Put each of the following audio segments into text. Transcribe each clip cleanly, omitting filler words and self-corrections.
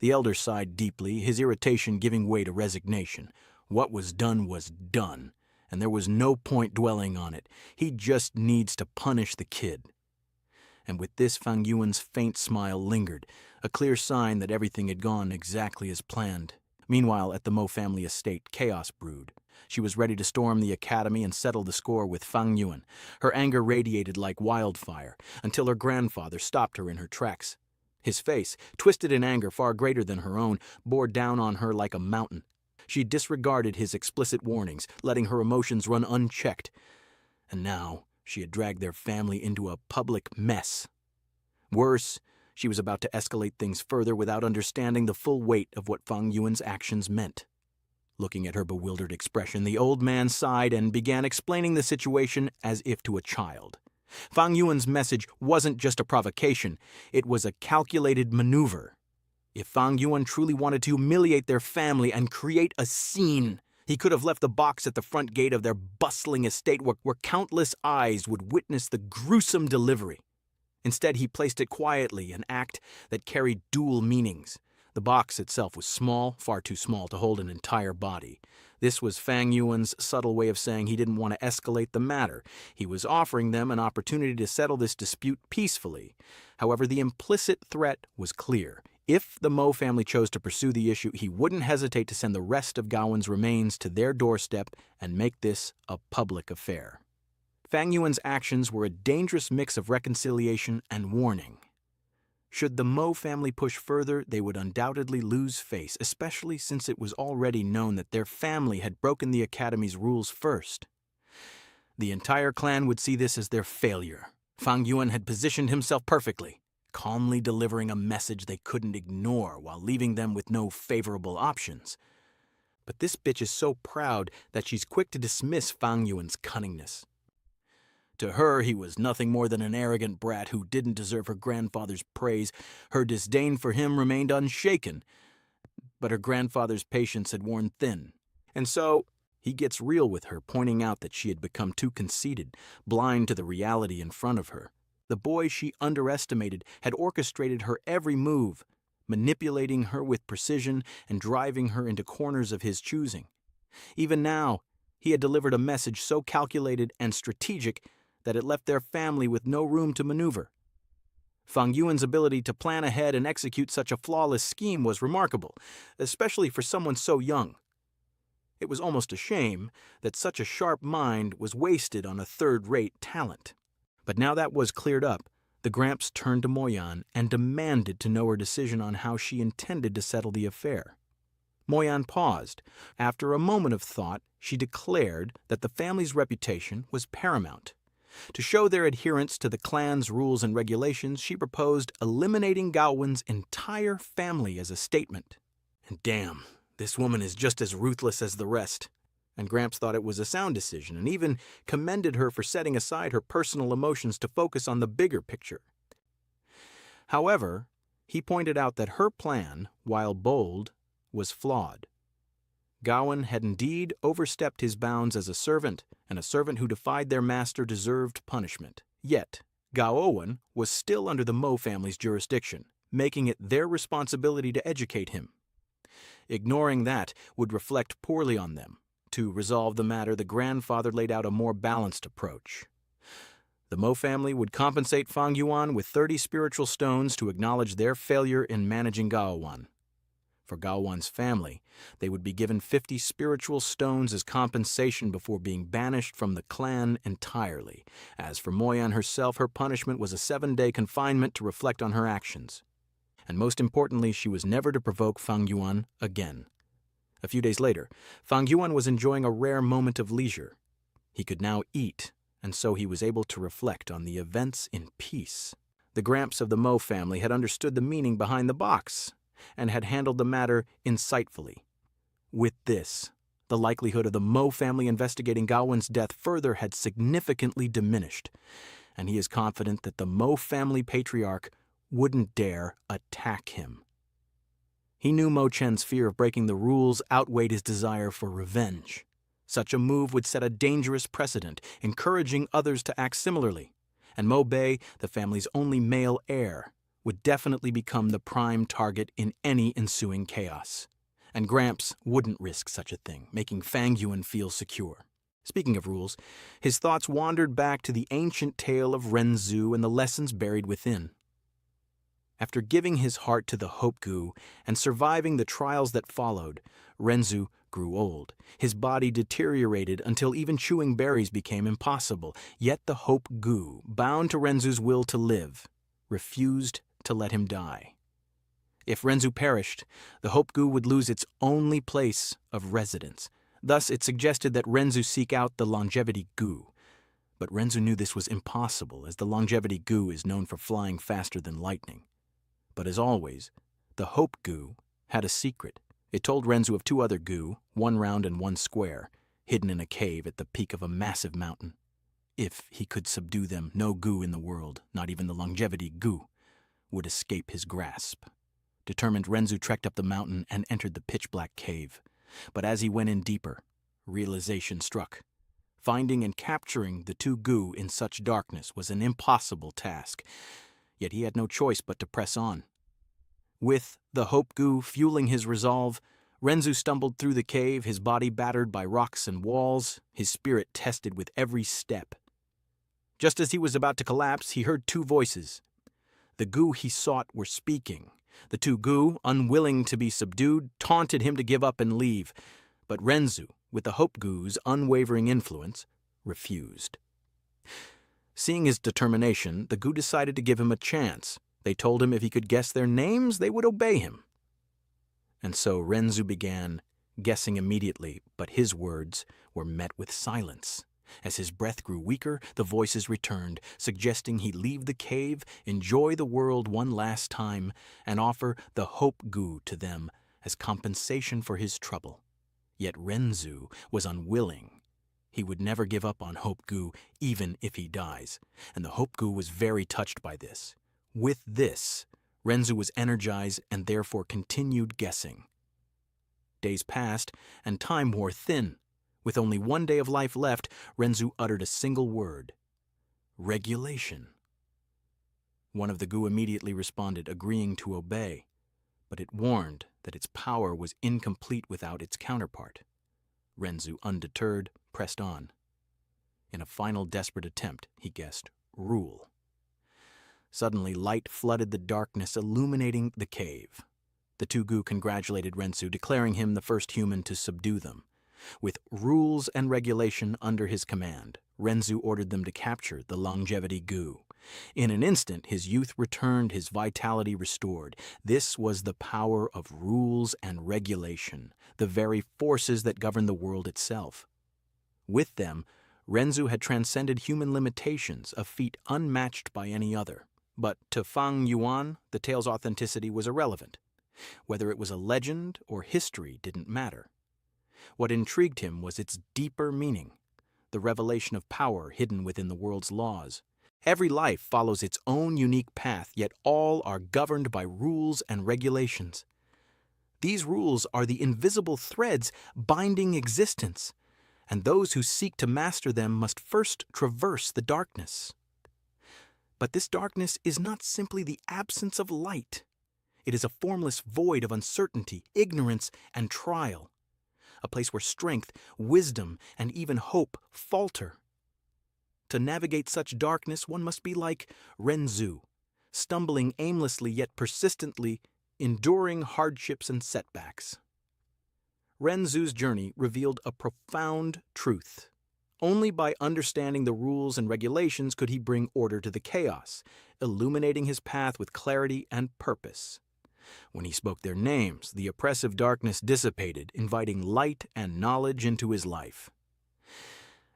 The elder sighed deeply, his irritation giving way to resignation. What was done, and there was no point dwelling on it. He just needs to punish the kid. And with this, Fang Yuan's faint smile lingered, a clear sign that everything had gone exactly as planned. Meanwhile, at the Mo family estate, chaos brewed. She was ready to storm the academy and settle the score with Fang Yuan. Her anger radiated like wildfire, until her grandfather stopped her in her tracks. His face, twisted in anger far greater than her own, bore down on her like a mountain. She disregarded his explicit warnings, letting her emotions run unchecked. And now, she had dragged their family into a public mess. Worse, she was about to escalate things further without understanding the full weight of what Fang Yuan's actions meant. Looking at her bewildered expression, the old man sighed and began explaining the situation as if to a child. Fang Yuan's message wasn't just a provocation, it was a calculated maneuver. If Fang Yuan truly wanted to humiliate their family and create a scene, he could have left the box at the front gate of their bustling estate where countless eyes would witness the gruesome delivery. Instead, he placed it quietly, an act that carried dual meanings. The box itself was small, far too small to hold an entire body. This was Fang Yuan's subtle way of saying he didn't want to escalate the matter. He was offering them an opportunity to settle this dispute peacefully. However, the implicit threat was clear. If the Mo family chose to pursue the issue, he wouldn't hesitate to send the rest of Gaowen's remains to their doorstep and make this a public affair. Fang Yuan's actions were a dangerous mix of reconciliation and warning. Should the Mo family push further, they would undoubtedly lose face, especially since it was already known that their family had broken the Academy's rules first. The entire clan would see this as their failure. Fang Yuan had positioned himself perfectly, calmly delivering a message they couldn't ignore while leaving them with no favorable options. But this bitch is so proud that she's quick to dismiss Fang Yuan's cunningness. To her, he was nothing more than an arrogant brat who didn't deserve her grandfather's praise. Her disdain for him remained unshaken, but her grandfather's patience had worn thin. And so, he gets real with her, pointing out that she had become too conceited, blind to the reality in front of her. The boy she underestimated had orchestrated her every move, manipulating her with precision and driving her into corners of his choosing. Even now, he had delivered a message so calculated and strategic that it left their family with no room to maneuver. Fang Yuan's ability to plan ahead and execute such a flawless scheme was remarkable, especially for someone so young. It was almost a shame that such a sharp mind was wasted on a third-rate talent. But now that was cleared up, the Gramps turned to Moyan and demanded to know her decision on how she intended to settle the affair. Moyan paused. After a moment of thought, she declared that the family's reputation was paramount. To show their adherence to the clan's rules and regulations, she proposed eliminating Gaowen's entire family as a statement. And damn, this woman is just as ruthless as the rest. And Gramps thought it was a sound decision and even commended her for setting aside her personal emotions to focus on the bigger picture. However, he pointed out that her plan, while bold, was flawed. Gaowen had indeed overstepped his bounds as a servant, and a servant who defied their master deserved punishment. Yet, Gaowen was still under the Mo family's jurisdiction, making it their responsibility to educate him. Ignoring that would reflect poorly on them. To resolve the matter, the grandfather laid out a more balanced approach. The Mo family would compensate Fang Yuan with 30 spiritual stones to acknowledge their failure in managing Gaowen. For Gaowen's family, they would be given 50 spiritual stones as compensation before being banished from the clan entirely. As for Moyan herself, her punishment was a 7-day confinement to reflect on her actions. And most importantly, she was never to provoke Fang Yuan again. A few days later, Fang Yuan was enjoying a rare moment of leisure. He could now eat, and so he was able to reflect on the events in peace. The Gramps of the Mo family had understood the meaning behind the box, and had handled the matter insightfully. With this, the likelihood of the Mo family investigating Gaowen's death further had significantly diminished, and he is confident that the Mo family patriarch wouldn't dare attack him. He knew Mo Chen's fear of breaking the rules outweighed his desire for revenge. Such a move would set a dangerous precedent, encouraging others to act similarly, and Mo Bei, the family's only male heir, would definitely become the prime target in any ensuing chaos. And Gramps wouldn't risk such a thing, making Fang Yuan feel secure. Speaking of rules, his thoughts wandered back to the ancient tale of Renzu and the lessons buried within. After giving his heart to the Hope Goo and surviving the trials that followed, Renzu grew old. His body deteriorated until even chewing berries became impossible. Yet the Hope Goo, bound to Renzu's will to live, refused to let him die. If Renzu perished, the Hope Goo would lose its only place of residence. Thus, it suggested that Renzu seek out the Longevity Goo. But Renzu knew this was impossible, as the Longevity Goo is known for flying faster than lightning. But as always, the Hope Goo had a secret. It told Renzu of two other goo, one round and one square, hidden in a cave at the peak of a massive mountain. If he could subdue them, no goo in the world, not even the Longevity Goo, would escape his grasp. Determined, Renzu trekked up the mountain and entered the pitch-black cave. But as he went in deeper, realization struck. Finding and capturing the two goo in such darkness was an impossible task. Yet he had no choice but to press on. With the Hope Goo fueling his resolve, Renzu stumbled through the cave, his body battered by rocks and walls, his spirit tested with every step. Just as he was about to collapse, he heard two voices. The goo he sought were speaking. The two goo, unwilling to be subdued, taunted him to give up and leave. But Renzu, with the Hope Goo's unwavering influence, refused. Seeing his determination, the goo decided to give him a chance. They told him if he could guess their names, they would obey him. And so Renzu began, guessing immediately, but his words were met with silence. As his breath grew weaker, the voices returned, suggesting he leave the cave, enjoy the world one last time, and offer the Hope Goo to them as compensation for his trouble. Yet Renzu was unwilling. He would never give up on Hope Goo, even if he dies, and the Hope Goo was very touched by this. With this, Renzu was energized and therefore continued guessing. Days passed, and time wore thin. With only one day of life left, Renzu uttered a single word: regulation. One of the goo immediately responded, agreeing to obey, but it warned that its power was incomplete without its counterpart. Renzu, undeterred, pressed on. In a final desperate attempt, he guessed rule. Suddenly, light flooded the darkness, illuminating the cave. The two goo congratulated Renzu, declaring him the first human to subdue them. With rules and regulation under his command, Renzu ordered them to capture the Longevity Goo. In an instant, his youth returned, his vitality restored. This was the power of rules and regulation, the very forces that govern the world itself. With them, Renzu had transcended human limitations, a feat unmatched by any other. But to Fang Yuan, the tale's authenticity was irrelevant. Whether it was a legend or history didn't matter. What intrigued him was its deeper meaning, the revelation of power hidden within the world's laws. Every life follows its own unique path, yet all are governed by rules and regulations. These rules are the invisible threads binding existence, and those who seek to master them must first traverse the darkness. But this darkness is not simply the absence of light. It is a formless void of uncertainty, ignorance, and trial. A place where strength, wisdom, and even hope falter. To navigate such darkness, one must be like Renzu, stumbling aimlessly yet persistently, enduring hardships and setbacks. Renzu's journey revealed a profound truth. Only by understanding the rules and regulations could he bring order to the chaos, illuminating his path with clarity and purpose. When he spoke their names, the oppressive darkness dissipated, inviting light and knowledge into his life.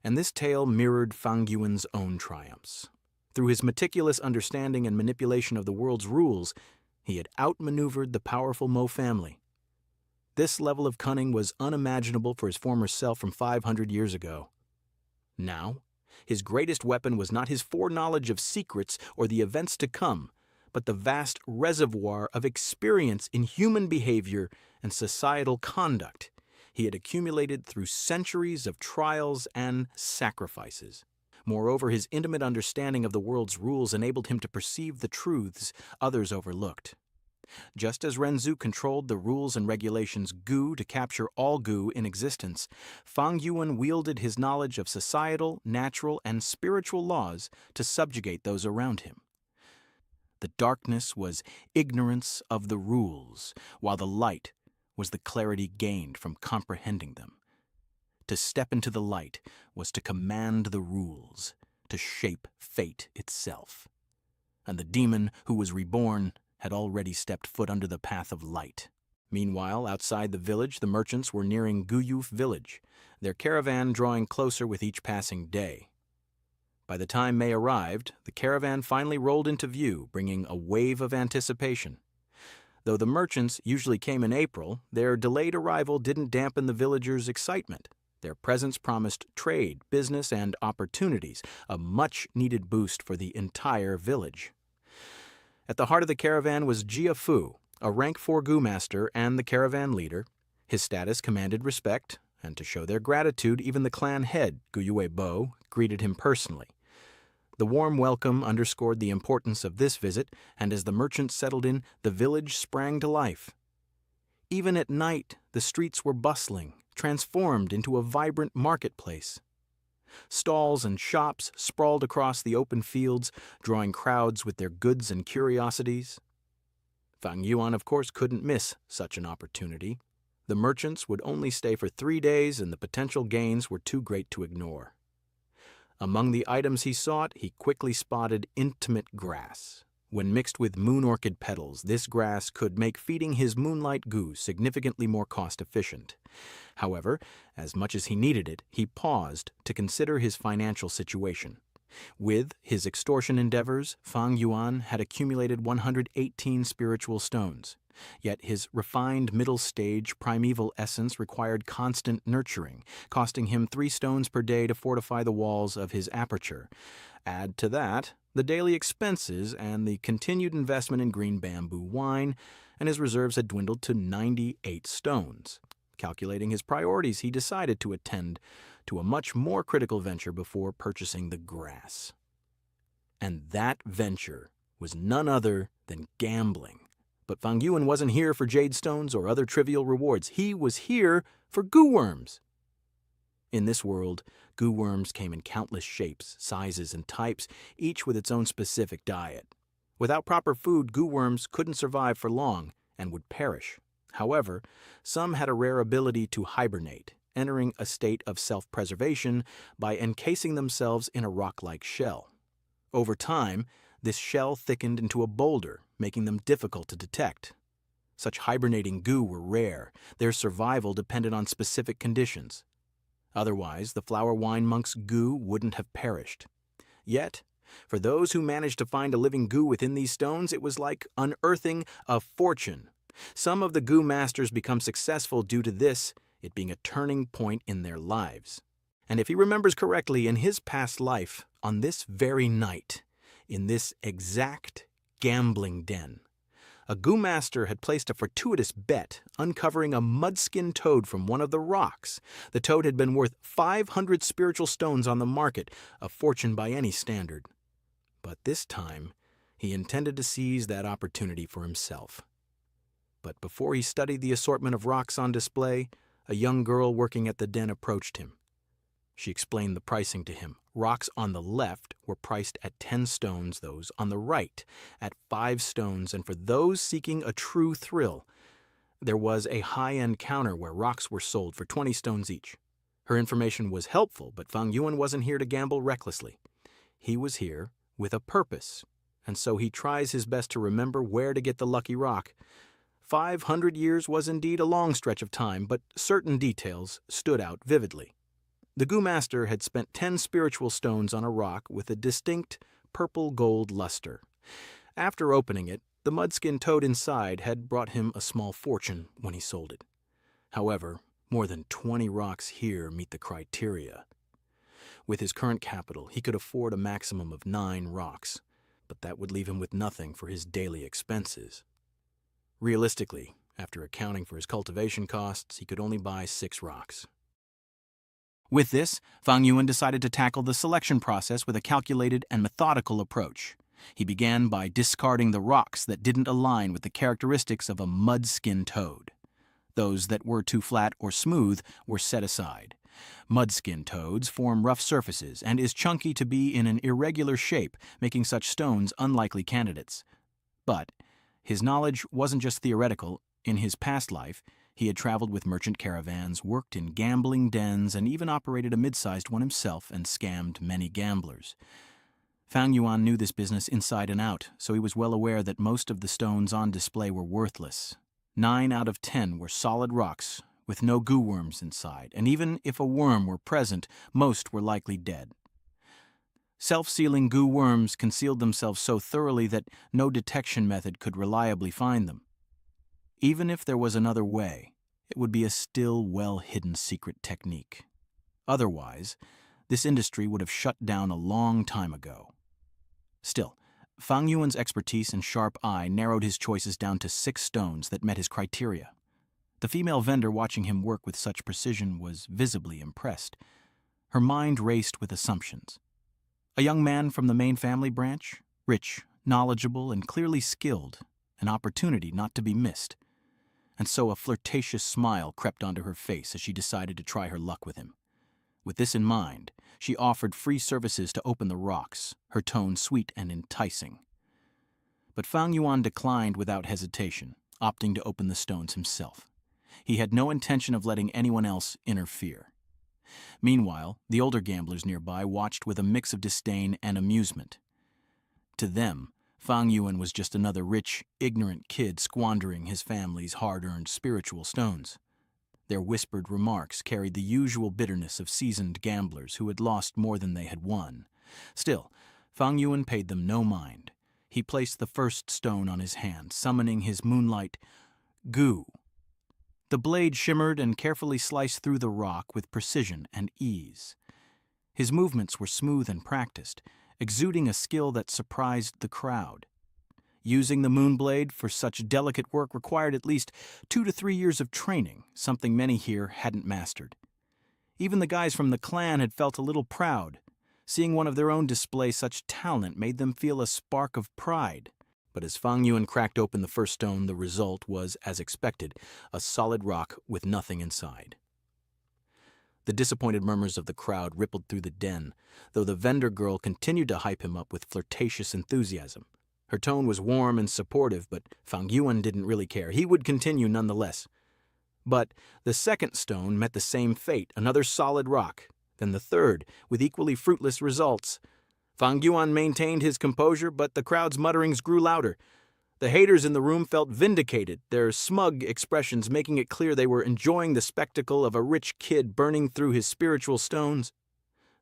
And this tale mirrored Fang Yuan's own triumphs. Through his meticulous understanding and manipulation of the world's rules, he had outmaneuvered the powerful Mo family. This level of cunning was unimaginable for his former self from 500 years ago. Now, his greatest weapon was not his foreknowledge of secrets or the events to come, but the vast reservoir of experience in human behavior and societal conduct he had accumulated through centuries of trials and sacrifices. Moreover, his intimate understanding of the world's rules enabled him to perceive the truths others overlooked. Just as Renzu controlled the rules and regulations Gu to capture all Gu in existence, Fang Yuan wielded his knowledge of societal, natural, and spiritual laws to subjugate those around him. The darkness was ignorance of the rules, while the light was the clarity gained from comprehending them. To step into the light was to command the rules, to shape fate itself. And the demon who was reborn had already stepped foot under the path of light. Meanwhile, outside the village, the merchants were nearing Guyuf village, their caravan drawing closer with each passing day. By the time May arrived, the caravan finally rolled into view, bringing a wave of anticipation. Though the merchants usually came in April, their delayed arrival didn't dampen the villagers' excitement. Their presence promised trade, business, and opportunities, a much-needed boost for the entire village. At the heart of the caravan was Jia Fu, a rank 4 Gu master and the caravan leader. His status commanded respect, and to show their gratitude, even the clan head, Guyue Bo, greeted him personally. The warm welcome underscored the importance of this visit, and as the merchants settled in, the village sprang to life. Even at night, the streets were bustling, transformed into a vibrant marketplace. Stalls and shops sprawled across the open fields, drawing crowds with their goods and curiosities. Fang Yuan, of course, couldn't miss such an opportunity. The merchants would only stay for 3 days, and the potential gains were too great to ignore. Among the items he sought, he quickly spotted intimate grass. When mixed with moon orchid petals, this grass could make feeding his moonlight Gu significantly more cost-efficient. However, as much as he needed it, he paused to consider his financial situation. With his extortion endeavors, Fang Yuan had accumulated 118 spiritual stones. Yet his refined middle-stage primeval essence required constant nurturing, costing him 3 stones per day to fortify the walls of his aperture. Add to that the daily expenses and the continued investment in green bamboo wine, and his reserves had dwindled to 98 stones. Calculating his priorities, he decided to attend to a much more critical venture before purchasing the grass. And that venture was none other than gambling. But Fang Yuan wasn't here for jade stones or other trivial rewards. He was here for goo worms. In this world, goo worms came in countless shapes, sizes, and types, each with its own specific diet. Without proper food, goo worms couldn't survive for long and would perish. However, some had a rare ability to hibernate, entering a state of self-preservation by encasing themselves in a rock-like shell. Over time, this shell thickened into a boulder, making them difficult to detect. Such hibernating goo were rare. Their survival depended on specific conditions. Otherwise, the flower wine monk's goo wouldn't have perished. Yet, for those who managed to find a living goo within these stones, it was like unearthing a fortune. Some of the goo masters become successful due to this, it being a turning point in their lives. And if he remembers correctly, in his past life, on this very night, in this exact gambling den, a goo master had placed a fortuitous bet, uncovering a mudskin toad from one of the rocks. The toad had been worth 500 spiritual stones on the market, a fortune by any standard. But this time, he intended to seize that opportunity for himself. But before he studied the assortment of rocks on display, a young girl working at the den approached him. She explained the pricing to him. Rocks on the left were priced at 10 stones, those on the right at 5 stones, and for those seeking a true thrill, there was a high-end counter where rocks were sold for 20 stones each. Her information was helpful, but Fang Yuan wasn't here to gamble recklessly. He was here with a purpose, and so he tries his best to remember where to get the lucky rock. 500 years was indeed a long stretch of time, but certain details stood out vividly. The goo master had spent 10 spiritual stones on a rock with a distinct purple-gold luster. After opening it, the mudskin toad inside had brought him a small fortune when he sold it. However, more than 20 rocks here meet the criteria. With his current capital, he could afford a maximum of 9 rocks, but that would leave him with nothing for his daily expenses. Realistically, after accounting for his cultivation costs, he could only buy 6 rocks. With this, Fang Yuan decided to tackle the selection process with a calculated and methodical approach. He began by discarding the rocks that didn't align with the characteristics of a mud-skin toad. Those that were too flat or smooth were set aside. Mud-skin toads form rough surfaces and is chunky to be in an irregular shape, making such stones unlikely candidates. But his knowledge wasn't just theoretical. In his past life, he had traveled with merchant caravans, worked in gambling dens, and even operated a mid-sized one himself and scammed many gamblers. Fang Yuan knew this business inside and out, so he was well aware that most of the stones on display were worthless. 9 out of 10 were solid rocks with no goo worms inside, and even if a worm were present, most were likely dead. Self-sealing goo worms concealed themselves so thoroughly that no detection method could reliably find them. Even if there was another way, it would be a still well-hidden secret technique. Otherwise, this industry would have shut down a long time ago. Still, Fang Yuan's expertise and sharp eye narrowed his choices down to 6 stones that met his criteria. The female vendor watching him work with such precision was visibly impressed. Her mind raced with assumptions. A young man from the main family branch, rich, knowledgeable, and clearly skilled, an opportunity not to be missed. And so a flirtatious smile crept onto her face as she decided to try her luck with him. With this in mind, she offered free services to open the rocks, her tone sweet and enticing. But Fang Yuan declined without hesitation, opting to open the stones himself. He had no intention of letting anyone else interfere. Meanwhile, the older gamblers nearby watched with a mix of disdain and amusement. To them, Fang Yuan was just another rich, ignorant kid squandering his family's hard-earned spiritual stones. Their whispered remarks carried the usual bitterness of seasoned gamblers who had lost more than they had won. Still, Fang Yuan paid them no mind. He placed the first stone on his hand, summoning his moonlight goo. The blade shimmered and carefully sliced through the rock with precision and ease. His movements were smooth and practiced, exuding a skill that surprised the crowd. Using the moonblade for such delicate work required at least 2 to 3 years of training, something many here hadn't mastered. Even the guys from the clan had felt a little proud. Seeing one of their own display such talent made them feel a spark of pride. But as Fang Yuan cracked open the first stone, the result was, as expected, a solid rock with nothing inside. The disappointed murmurs of the crowd rippled through the den, though the vendor girl continued to hype him up with flirtatious enthusiasm. Her tone was warm and supportive, but Fang Yuan didn't really care. He would continue nonetheless. But the second stone met the same fate, another solid rock. Then the third, with equally fruitless results. Fang Yuan maintained his composure, but the crowd's mutterings grew louder. The haters in the room felt vindicated, their smug expressions making it clear they were enjoying the spectacle of a rich kid burning through his spiritual stones.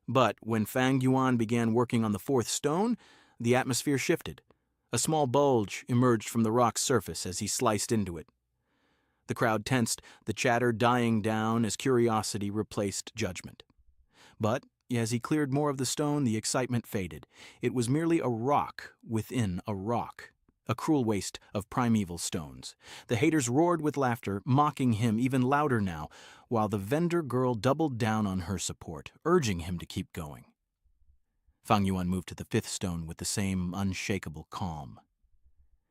But when Fang Yuan began working on the fourth stone, the atmosphere shifted. A small bulge emerged from the rock's surface as he sliced into it. The crowd tensed, the chatter dying down as curiosity replaced judgment. But as he cleared more of the stone, the excitement faded. It was merely a rock within a rock, a cruel waste of primeval stones. The haters roared with laughter, mocking him even louder now, while the vendor girl doubled down on her support, urging him to keep going. Fang Yuan moved to the fifth stone with the same unshakable calm.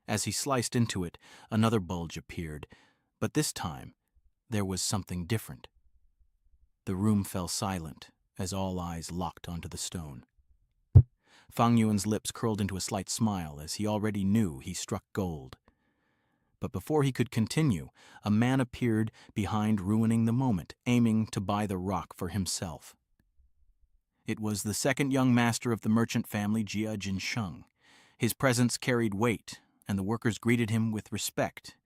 As he sliced into it, another bulge appeared, but this time there was something different. The room fell silent as all eyes locked onto the stone. Fang Yuan's lips curled into a slight smile as he already knew he struck gold. But before he could continue, a man appeared behind, ruining the moment, aiming to buy the rock for himself. It was the second young master of the merchant family, Jia Jinsheng. His presence carried weight, and the workers greeted him with respect.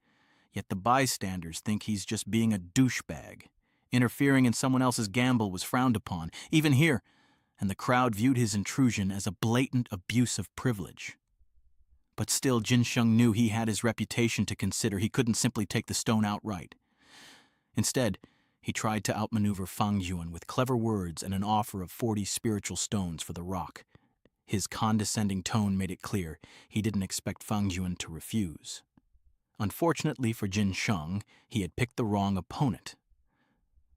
Yet the bystanders think he's just being a douchebag. Interfering in someone else's gamble was frowned upon, even here, and the crowd viewed his intrusion as a blatant abuse of privilege. But still, Jinsheng knew he had his reputation to consider. He couldn't simply take the stone outright. Instead, he tried to outmaneuver Fang Yuan with clever words and an offer of 40 spiritual stones for the rock. His condescending tone made it clear he didn't expect Fang Yuan to refuse. Unfortunately for Jinsheng, he had picked the wrong opponent.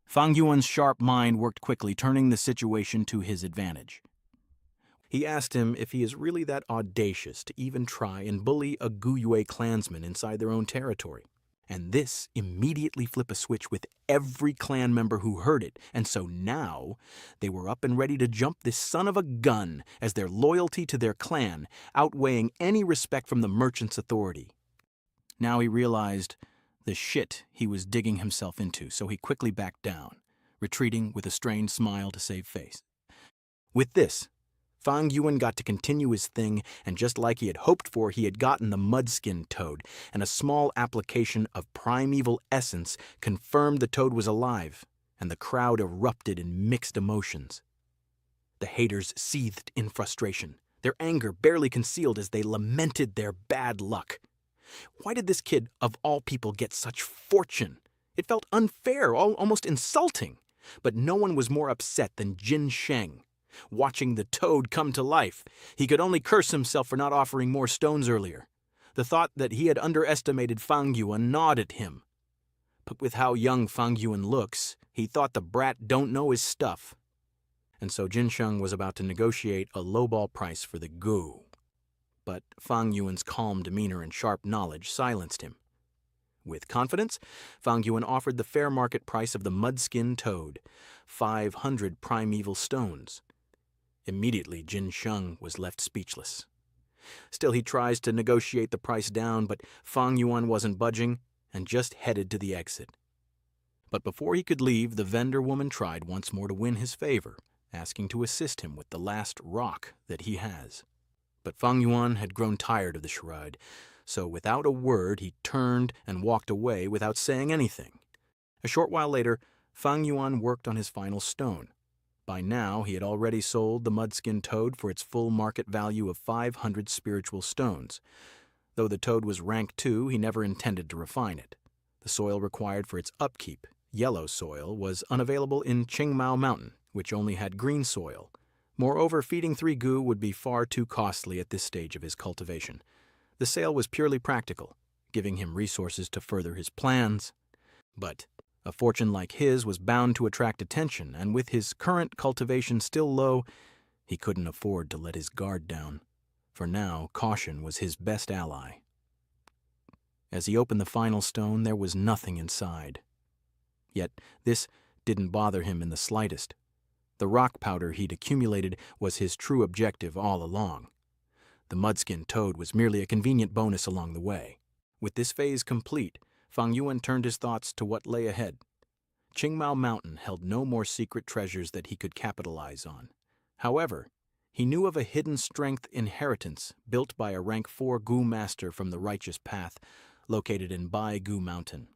Fang Yuan's sharp mind worked quickly, turning the situation to his advantage. He asked him if he is really that audacious to even try and bully a Guyue clansman inside their own territory. And this immediately flipped a switch with every clan member who heard it, and so now they were up and ready to jump this son of a gun as their loyalty to their clan outweighing any respect from the merchant's authority. Now he realized the shit he was digging himself into, so he quickly backed down, retreating with a strained smile to save face. With this, Fang Yuan got to continue his thing, and just like he had hoped for, he had gotten the Mudskin Toad, and a small application of primeval essence confirmed the toad was alive, and the crowd erupted in mixed emotions. The haters seethed in frustration, their anger barely concealed as they lamented their bad luck. Why did this kid, of all people, get such fortune? It felt unfair, almost insulting. But no one was more upset than Jin Sheng. Watching the toad come to life, he could only curse himself for not offering more stones earlier. The thought that he had underestimated Fang Yuan gnawed at him. But with how young Fang Yuan looks, he thought the brat don't know his stuff. And so Jin Sheng was about to negotiate a lowball price for the goo. But Fang Yuan's calm demeanor and sharp knowledge silenced him. With confidence, Fang Yuan offered the fair market price of the Mudskin Toad, 500 primeval stones. Immediately, Jin Sheng was left speechless. Still, he tries to negotiate the price down, but Fang Yuan wasn't budging and just headed to the exit. But before he could leave, the vendor woman tried once more to win his favor, asking to assist him with the last rock that he has. But Fang Yuan had grown tired of the charade, so without a word he turned and walked away without saying anything. A short while later, Fang Yuan worked on his final stone. By now, he had already sold the Mudskin Toad for its full market value of 500 spiritual stones. Though the toad was rank 2, he never intended to refine it. The soil required for its upkeep, yellow soil, was unavailable in Qingmao Mountain, which only had green soil. Moreover, feeding 3 goo would be far too costly at this stage of his cultivation. The sale was purely practical, giving him resources to further his plans. But a fortune like his was bound to attract attention, and with his current cultivation still low, he couldn't afford to let his guard down. For now, caution was his best ally. As he opened the final stone, there was nothing inside. Yet this didn't bother him in the slightest. The rock powder he'd accumulated was his true objective all along. The Mudskin Toad was merely a convenient bonus along the way. With this phase complete, Fang Yuan turned his thoughts to what lay ahead. Qingmao Mountain held no more secret treasures that he could capitalize on. However, he knew of a hidden strength inheritance built by a rank 4 goo master from the Righteous Path, located in Bai Goo Mountain.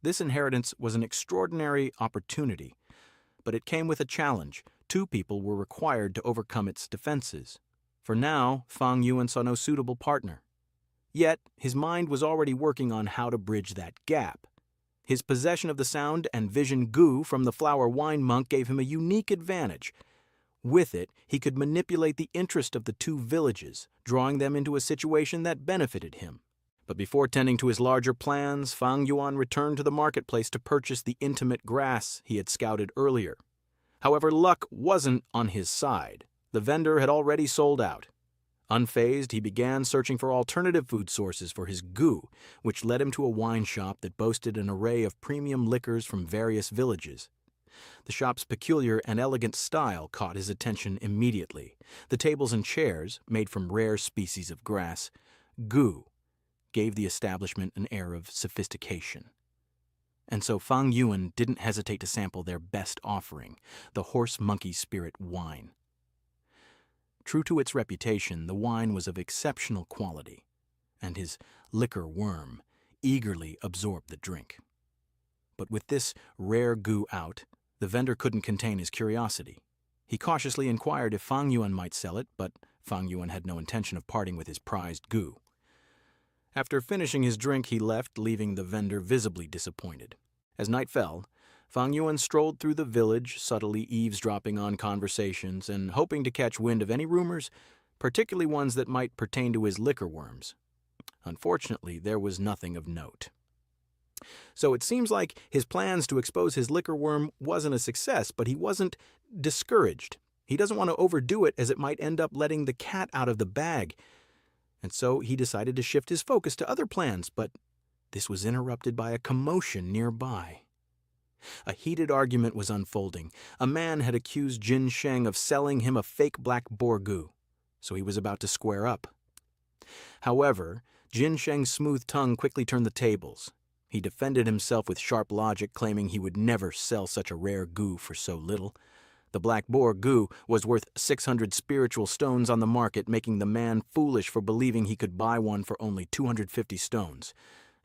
This inheritance was an extraordinary opportunity, but it came with a challenge. 2 people were required to overcome its defenses. For now, Fang Yuan saw no suitable partner. Yet, his mind was already working on how to bridge that gap. His possession of the sound and vision goo from the flower wine monk gave him a unique advantage. With it, he could manipulate the interest of the 2 villages, drawing them into a situation that benefited him. But before tending to his larger plans, Fang Yuan returned to the marketplace to purchase the intimate grass he had scouted earlier. However, luck wasn't on his side. The vendor had already sold out. Unfazed, he began searching for alternative food sources for his goo, which led him to a wine shop that boasted an array of premium liquors from various villages. The shop's peculiar and elegant style caught his attention immediately. The tables and chairs, made from rare species of grass, goo, gave the establishment an air of sophistication. And so Fang Yuan didn't hesitate to sample their best offering, the horse monkey spirit wine. True to its reputation, the wine was of exceptional quality, and his liquor worm eagerly absorbed the drink. But with this rare goo out, the vendor couldn't contain his curiosity. He cautiously inquired if Fang Yuan might sell it, but Fang Yuan had no intention of parting with his prized goo. After finishing his drink, he left, leaving the vendor visibly disappointed. As night fell, Fang Yuan strolled through the village, subtly eavesdropping on conversations and hoping to catch wind of any rumors, particularly ones that might pertain to his liquor worms. Unfortunately, there was nothing of note. So it seems like his plans to expose his liquor worm wasn't a success, but he wasn't discouraged. He doesn't want to overdo it as it might end up letting the cat out of the bag. And so he decided to shift his focus to other plans, but this was interrupted by a commotion nearby. A heated argument was unfolding. A man had accused Jin Sheng of selling him a fake black boar goo, so he was about to square up. However, Jin Sheng's smooth tongue quickly turned the tables. He defended himself with sharp logic, claiming he would never sell such a rare goo for so little. The black boar goo was worth 600 spiritual stones on the market, making the man foolish for believing he could buy one for only 250 stones.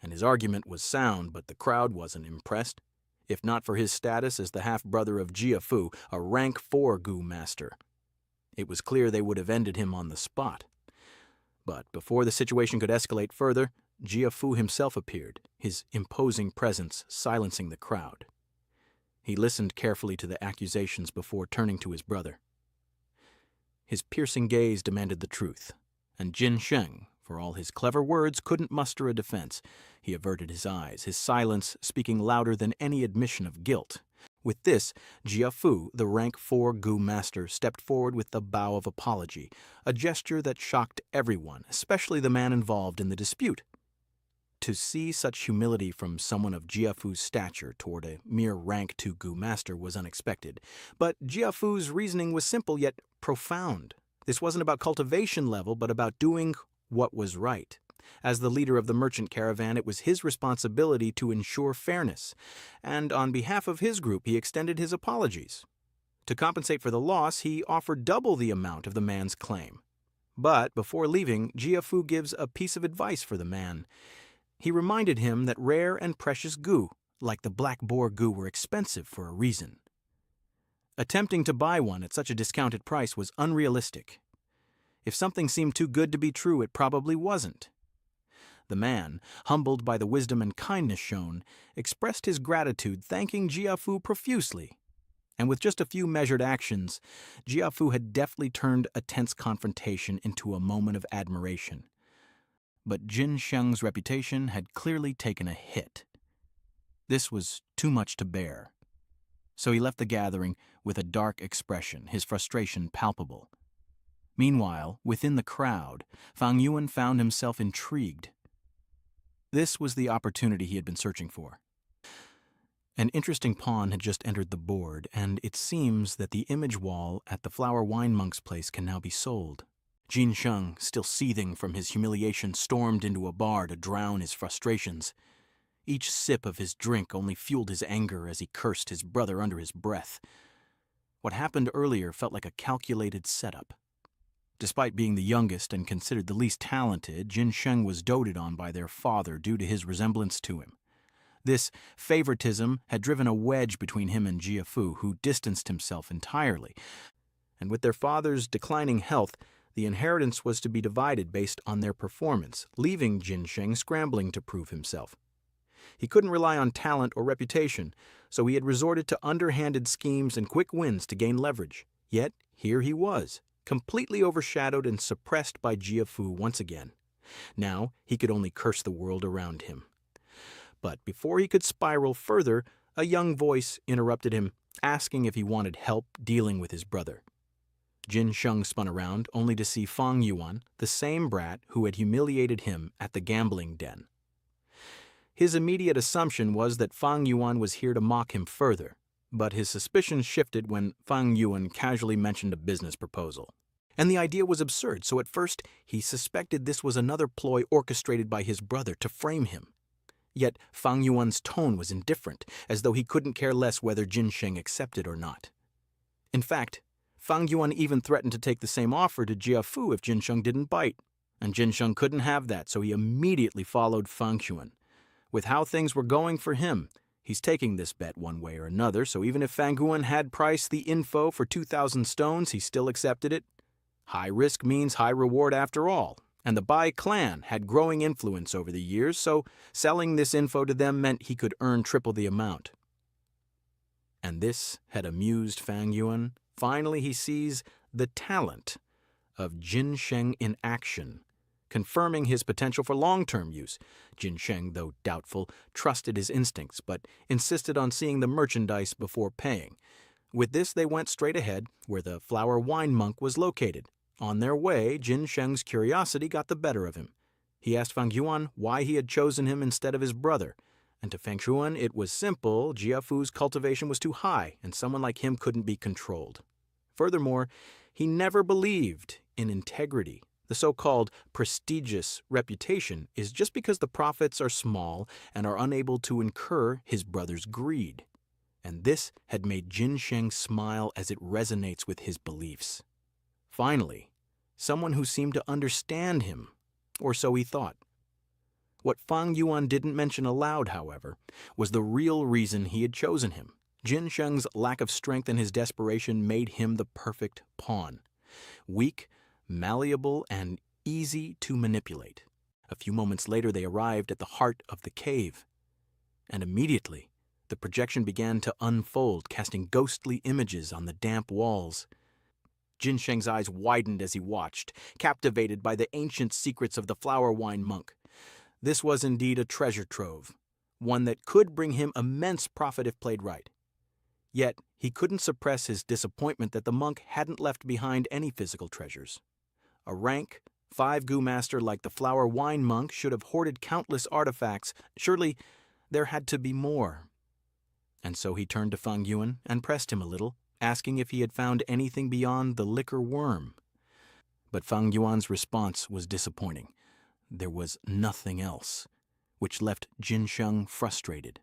And his argument was sound, but the crowd wasn't impressed. If not for his status as the half-brother of Jiafu, a rank 4 goo master. It was clear they would have ended him on the spot. But before the situation could escalate further, Jiafu himself appeared, his imposing presence silencing the crowd. He listened carefully to the accusations before turning to his brother. His piercing gaze demanded the truth, and Jin Sheng, for all his clever words, couldn't muster a defense. He averted his eyes, his silence speaking louder than any admission of guilt. With this, Jiafu, the rank 4 goo master, stepped forward with a bow of apology, a gesture that shocked everyone, especially the man involved in the dispute. To see such humility from someone of Jiafu's stature toward a mere rank 2 goo master was unexpected, but Jiafu's reasoning was simple yet profound. This wasn't about cultivation level, but about doing what was right. As the leader of the merchant caravan, it was his responsibility to ensure fairness, and on behalf of his group he extended his apologies. To compensate for the loss, he offered double the amount of the man's claim. But before leaving, Jiafu gives a piece of advice for the man. He reminded him that rare and precious goo, like the black boar goo, were expensive for a reason. Attempting to buy one at such a discounted price was unrealistic. If something seemed too good to be true, it probably wasn't. The man, humbled by the wisdom and kindness shown, expressed his gratitude, thanking Jiafu profusely. And with just a few measured actions, Jiafu had deftly turned a tense confrontation into a moment of admiration. But Jin Sheng's reputation had clearly taken a hit. This was too much to bear. So he left the gathering with a dark expression, his frustration palpable. Meanwhile, within the crowd, Fang Yuan found himself intrigued. This was the opportunity he had been searching for. An interesting pawn had just entered the board, and it seems that the image wall at the Flower Wine Monk's place can now be sold. Jin Sheng, still seething from his humiliation, stormed into a bar to drown his frustrations. Each sip of his drink only fueled his anger as he cursed his brother under his breath. What happened earlier felt like a calculated setup. Despite being the youngest and considered the least talented, Jin Sheng was doted on by their father due to his resemblance to him. This favoritism had driven a wedge between him and Jiafu, who distanced himself entirely. And with their father's declining health, the inheritance was to be divided based on their performance, leaving Jin Sheng scrambling to prove himself. He couldn't rely on talent or reputation, so he had resorted to underhanded schemes and quick wins to gain leverage. Yet, here he was, completely overshadowed and suppressed by Jiafu once again. Now, he could only curse the world around him. But before he could spiral further, a young voice interrupted him, asking if he wanted help dealing with his brother. Jin Sheng spun around, only to see Fang Yuan, the same brat who had humiliated him at the gambling den. His immediate assumption was that Fang Yuan was here to mock him further, but his suspicions shifted when Fang Yuan casually mentioned a business proposal. And the idea was absurd, so at first he suspected this was another ploy orchestrated by his brother to frame him. Yet Fang Yuan's tone was indifferent, as though he couldn't care less whether Jin Sheng accepted or not. In fact, Fang Yuan even threatened to take the same offer to Jiafu if Jin Sheng didn't bite, and Jin Sheng couldn't have that, so he immediately followed Fang Yuan. With how things were going for him, he's taking this bet one way or another, so even if Fang Yuan had priced the info for 2,000 stones, he still accepted it. High risk means high reward after all, and the Bai clan had growing influence over the years, so selling this info to them meant he could earn triple the amount. And this had amused Fang Yuan. Finally, he sees the talent of Jin Sheng in action, confirming his potential for long-term use. Jin Sheng, though doubtful, trusted his instincts, but insisted on seeing the merchandise before paying. With this, they went straight ahead, where the flower wine monk was located. On their way, Jin Sheng's curiosity got the better of him. He asked Fang Yuan why he had chosen him instead of his brother. And to Fang Shuan, it was simple. Jiafu's cultivation was too high, and someone like him couldn't be controlled. Furthermore, he never believed in integrity. The so-called prestigious reputation is just because the profits are small and are unable to incur his brother's greed. And this had made Jin Sheng smile as it resonates with his beliefs. Finally, someone who seemed to understand him, or so he thought. What Fang Yuan didn't mention aloud, however, was the real reason he had chosen him. Jin Sheng's lack of strength and his desperation made him the perfect pawn. Weak, malleable, and easy to manipulate. A few moments later, they arrived at the heart of the cave. And immediately, the projection began to unfold, casting ghostly images on the damp walls. Jin Sheng's eyes widened as he watched, captivated by the ancient secrets of the flower wine monk. This was indeed a treasure trove, one that could bring him immense profit if played right. Yet, he couldn't suppress his disappointment that the monk hadn't left behind any physical treasures. A rank, 5-gu master like the flower wine monk should have hoarded countless artifacts. Surely, there had to be more. And so he turned to Fang Yuan and pressed him a little, asking if he had found anything beyond the liquor worm. But Fang Yuan's response was disappointing. There was nothing else, which left Jin Sheng frustrated.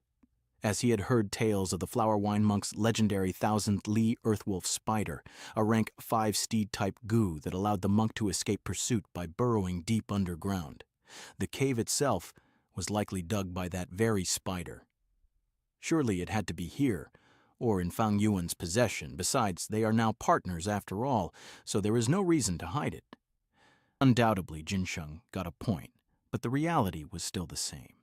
As he had heard tales of the flower wine monk's legendary 1,000th Li earthwolf spider, a rank 5-steed-type gu that allowed the monk to escape pursuit by burrowing deep underground. The cave itself was likely dug by that very spider. Surely it had to be here, or in Fang Yuan's possession. Besides, they are now partners after all, so there is no reason to hide it. Undoubtedly, Jin Sheng got a point, but the reality was still the same.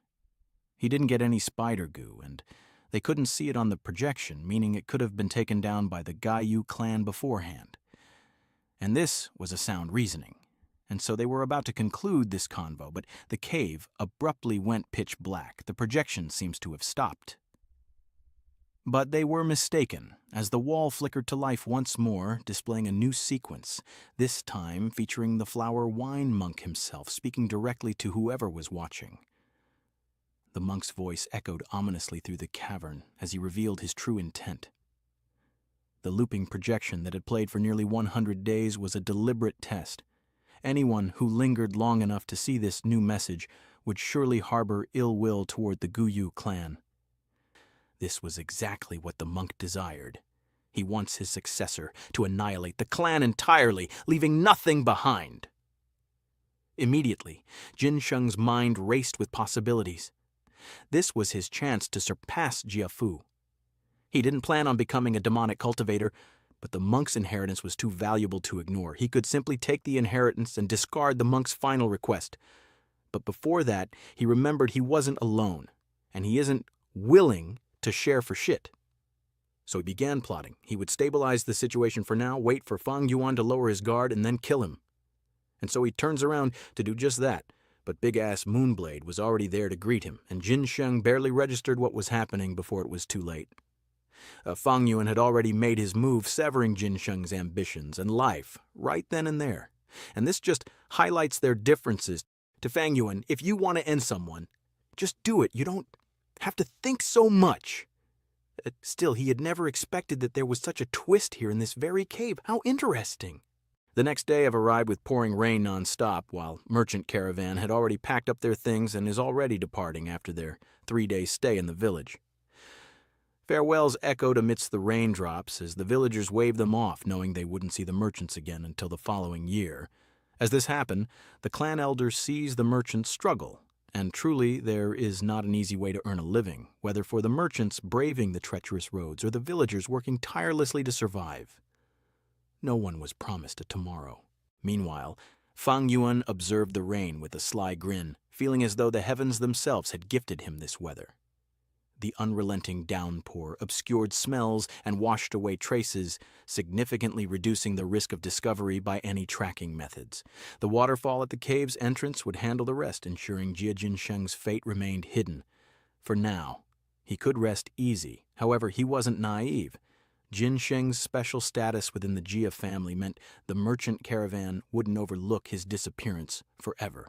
He didn't get any spider goo, and they couldn't see it on the projection, meaning it could have been taken down by the Gaiyu clan beforehand. And this was a sound reasoning, and so they were about to conclude this convo, but the cave abruptly went pitch black. The projection seems to have stopped. But they were mistaken, as the wall flickered to life once more, displaying a new sequence, this time featuring the flower wine monk himself, speaking directly to whoever was watching. The monk's voice echoed ominously through the cavern as he revealed his true intent. The looping projection that had played for nearly 100 days was a deliberate test. Anyone who lingered long enough to see this new message would surely harbor ill will toward the Guyu clan. This was exactly what the monk desired. He wants his successor to annihilate the clan entirely, leaving nothing behind. Immediately, Jin Sheng's mind raced with possibilities. This was his chance to surpass Jiafu. He didn't plan on becoming a demonic cultivator, but the monk's inheritance was too valuable to ignore. He could simply take the inheritance and discard the monk's final request. But before that, he remembered he wasn't alone, and he isn't willing to share for shit. So he began plotting. He would stabilize the situation for now, wait for Fang Yuan to lower his guard, and then kill him. And so he turns around to do just that, but big-ass Moonblade was already there to greet him, and Jin Sheng barely registered what was happening before it was too late. Fang Yuan had already made his move, severing Jin Sheng's ambitions and life right then and there. And this just highlights their differences. To Fang Yuan, if you want to end someone, just do it. You don't have to think so much. Still, he had never expected that there was such a twist here in this very cave. How interesting. The next day have arrived with pouring rain non-stop, while merchant caravan had already packed up their things and is already departing after their 3-day stay in the village. Farewells echoed amidst the raindrops as the villagers waved them off, knowing they wouldn't see the merchants again until the following year. As this happened, the clan elders seized the merchants' struggle, and truly there is not an easy way to earn a living, whether for the merchants braving the treacherous roads or the villagers working tirelessly to survive. No one was promised a tomorrow. Meanwhile, Fang Yuan observed the rain with a sly grin, feeling as though the heavens themselves had gifted him this weather. The unrelenting downpour obscured smells and washed away traces, significantly reducing the risk of discovery by any tracking methods. The waterfall at the cave's entrance would handle the rest, ensuring Jia Jinsheng's fate remained hidden. For now, he could rest easy. However, he wasn't naive. Jinsheng's special status within the Jia family meant the merchant caravan wouldn't overlook his disappearance forever.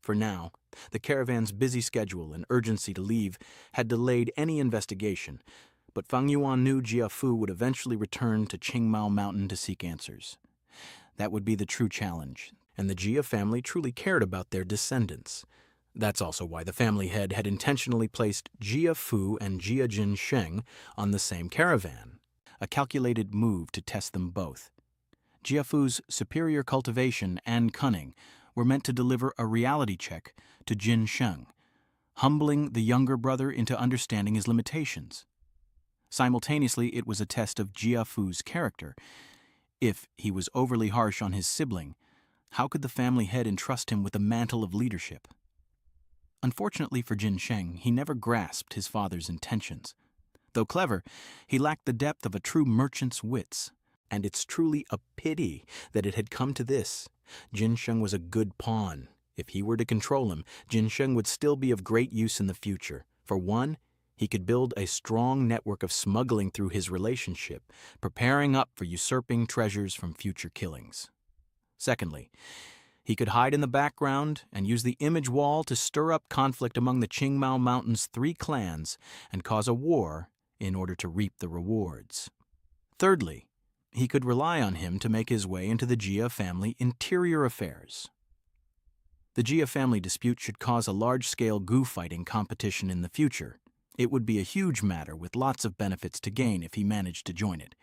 For now, the caravan's busy schedule and urgency to leave had delayed any investigation, but Fang Yuan knew Jia Fu would eventually return to Qingmao Mountain to seek answers. That would be the true challenge, and the Jia family truly cared about their descendants. That's also why the family head had intentionally placed Jia Fu and Jia Jinsheng on the same caravan, a calculated move to test them both. Jia Fu's superior cultivation and cunning were meant to deliver a reality check to Jin Sheng, humbling the younger brother into understanding his limitations. Simultaneously, it was a test of Jia Fu's character. If he was overly harsh on his sibling, how could the family head entrust him with the mantle of leadership? Unfortunately for Jin Sheng, he never grasped his father's intentions. Though clever, he lacked the depth of a true merchant's wits, and it's truly a pity that it had come to this. Jin Sheng was a good pawn. If he were to control him, Jin Sheng would still be of great use in the future. For one, he could build a strong network of smuggling through his relationship, preparing up for usurping treasures from future killings. Secondly, he could hide in the background and use the image wall to stir up conflict among the Qingmao Mountain's 3 clans and cause a war in order to reap the rewards. Thirdly, he could rely on him to make his way into the Jia family interior affairs. The Jia family dispute should cause a large-scale Gu fighting competition in the future. It would be a huge matter with lots of benefits to gain if he managed to join it.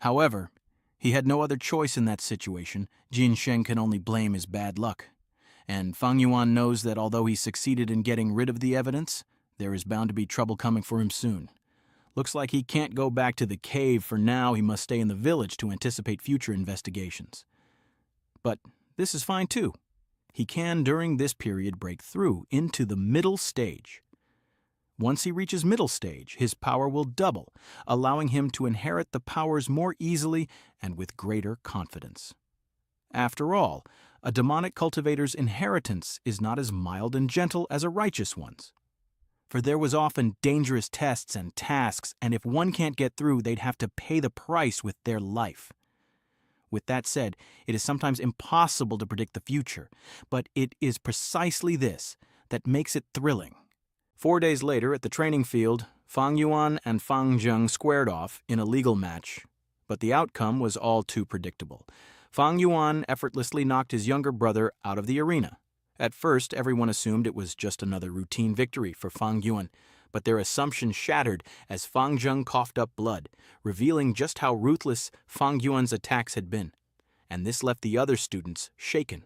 However, he had no other choice in that situation. Jin Sheng can only blame his bad luck. And Fang Yuan knows that although he succeeded in getting rid of the evidence, there is bound to be trouble coming for him soon. Looks like he can't go back to the cave for now. He must stay in the village to anticipate future investigations. But this is fine too. He can, during this period, break through into the middle stage. Once he reaches middle stage, his power will double, allowing him to inherit the powers more easily and with greater confidence. After all, a demonic cultivator's inheritance is not as mild and gentle as a righteous one's. For there was often dangerous tests and tasks, and if one can't get through, they'd have to pay the price with their life. With that said, it is sometimes impossible to predict the future, but it is precisely this that makes it thrilling. 4 days later, at the training field, Fang Yuan and Fang Zheng squared off in a legal match, but the outcome was all too predictable. Fang Yuan effortlessly knocked his younger brother out of the arena. At first, everyone assumed it was just another routine victory for Fang Yuan, but their assumption shattered as Fang Zheng coughed up blood, revealing just how ruthless Fang Yuan's attacks had been. And this left the other students shaken.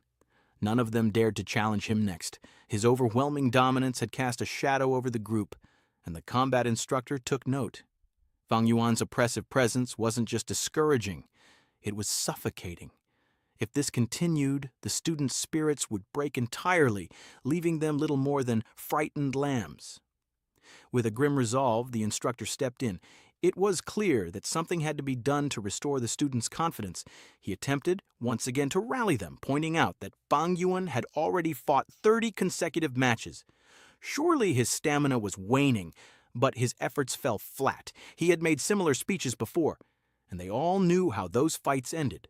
None of them dared to challenge him next. His overwhelming dominance had cast a shadow over the group, and the combat instructor took note. Fang Yuan's oppressive presence wasn't just discouraging, it was suffocating. If this continued, the students' spirits would break entirely, leaving them little more than frightened lambs. With a grim resolve, the instructor stepped in. It was clear that something had to be done to restore the students' confidence. He attempted, once again, to rally them, pointing out that Fang Yuan had already fought 30 consecutive matches. Surely his stamina was waning, but his efforts fell flat. He had made similar speeches before, and they all knew how those fights ended.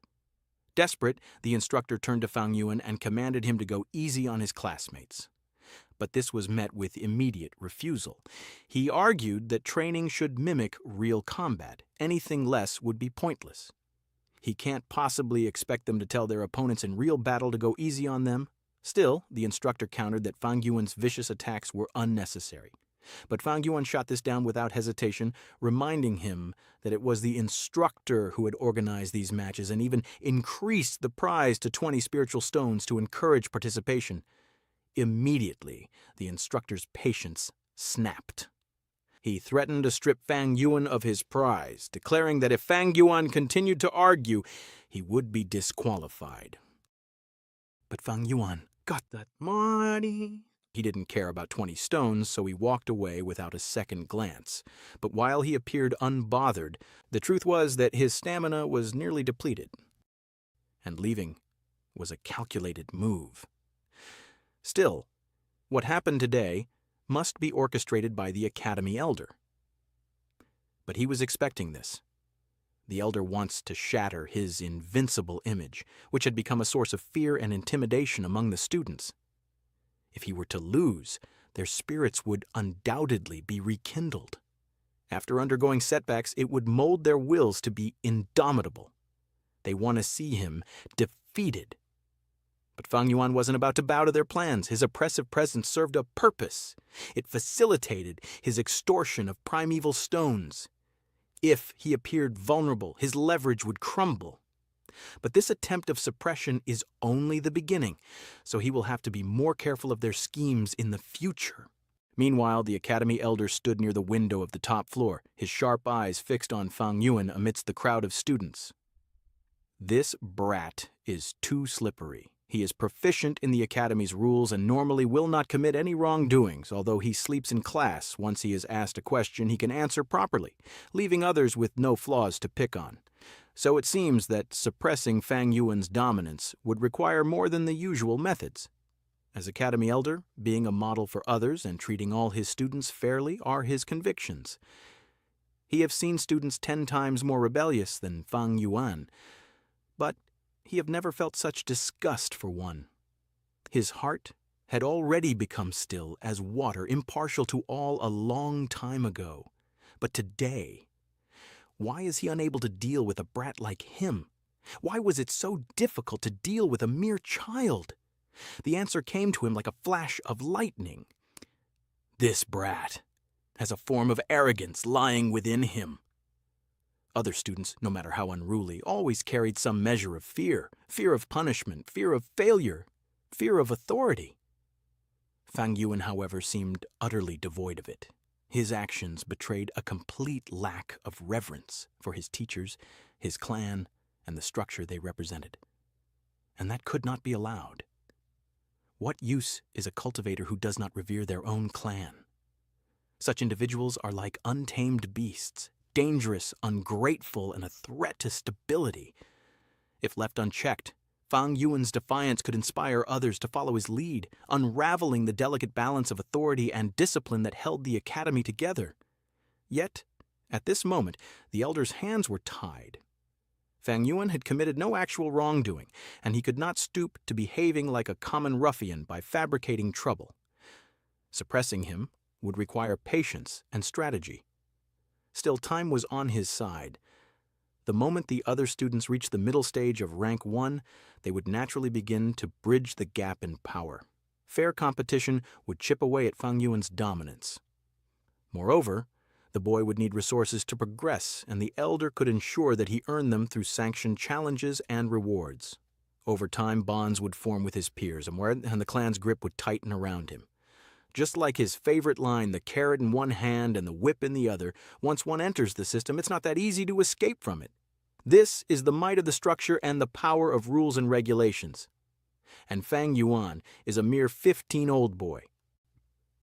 Desperate, the instructor turned to Fang Yuan and commanded him to go easy on his classmates. But this was met with immediate refusal. He argued that training should mimic real combat. Anything less would be pointless. He can't possibly expect them to tell their opponents in real battle to go easy on them. Still, the instructor countered that Fang Yuan's vicious attacks were unnecessary. But Fang Yuan shot this down without hesitation, reminding him that it was the instructor who had organized these matches and even increased the prize to 20 spiritual stones to encourage participation. Immediately, the instructor's patience snapped. He threatened to strip Fang Yuan of his prize, declaring that if Fang Yuan continued to argue, he would be disqualified. But Fang Yuan got that money. He didn't care about 20 stones, so he walked away without a second glance. But while he appeared unbothered, the truth was that his stamina was nearly depleted. And leaving was a calculated move. Still, what happened today must be orchestrated by the Academy Elder. But he was expecting this. The Elder wants to shatter his invincible image, which had become a source of fear and intimidation among the students. If he were to lose, their spirits would undoubtedly be rekindled. After undergoing setbacks, it would mold their wills to be indomitable. They want to see him defeated. But Fang Yuan wasn't about to bow to their plans. His oppressive presence served a purpose. It facilitated his extortion of primeval stones. If he appeared vulnerable, his leverage would crumble. But this attempt of suppression is only the beginning, so he will have to be more careful of their schemes in the future. Meanwhile, the Academy Elder stood near the window of the top floor, his sharp eyes fixed on Fang Yuan amidst the crowd of students. This brat is too slippery. He is proficient in the Academy's rules and normally will not commit any wrongdoings, although he sleeps in class. Once he is asked a question, he can answer properly, leaving others with no flaws to pick on. So it seems that suppressing Fang Yuan's dominance would require more than the usual methods. As Academy Elder, being a model for others and treating all his students fairly are his convictions. He have seen students 10 times more rebellious than Fang Yuan, but he have never felt such disgust for one. His heart had already become still as water, impartial to all a long time ago. But today, why is he unable to deal with a brat like him? Why was it so difficult to deal with a mere child? The answer came to him like a flash of lightning. This brat has a form of arrogance lying within him. Other students, no matter how unruly, always carried some measure of fear of punishment, fear of failure, fear of authority. Fang Yuan, however, seemed utterly devoid of it. His actions betrayed a complete lack of reverence for his teachers, his clan, and the structure they represented. And that could not be allowed. What use is a cultivator who does not revere their own clan? Such individuals are like untamed beasts, dangerous, ungrateful, and a threat to stability. If left unchecked, Fang Yuan's defiance could inspire others to follow his lead, unraveling the delicate balance of authority and discipline that held the Academy together. Yet, at this moment, the Elder's hands were tied. Fang Yuan had committed no actual wrongdoing, and he could not stoop to behaving like a common ruffian by fabricating trouble. Suppressing him would require patience and strategy. Still, time was on his side. The moment the other students reached the middle stage of rank 1, they would naturally begin to bridge the gap in power. Fair competition would chip away at Fang Yuan's dominance. Moreover, the boy would need resources to progress, and the Elder could ensure that he earned them through sanctioned challenges and rewards. Over time, bonds would form with his peers, and the clan's grip would tighten around him. Just like his favorite line, the carrot in one hand and the whip in the other, once one enters the system, it's not that easy to escape from it. This is the might of the structure and the power of rules and regulations. And Fang Yuan is a mere 15-old boy,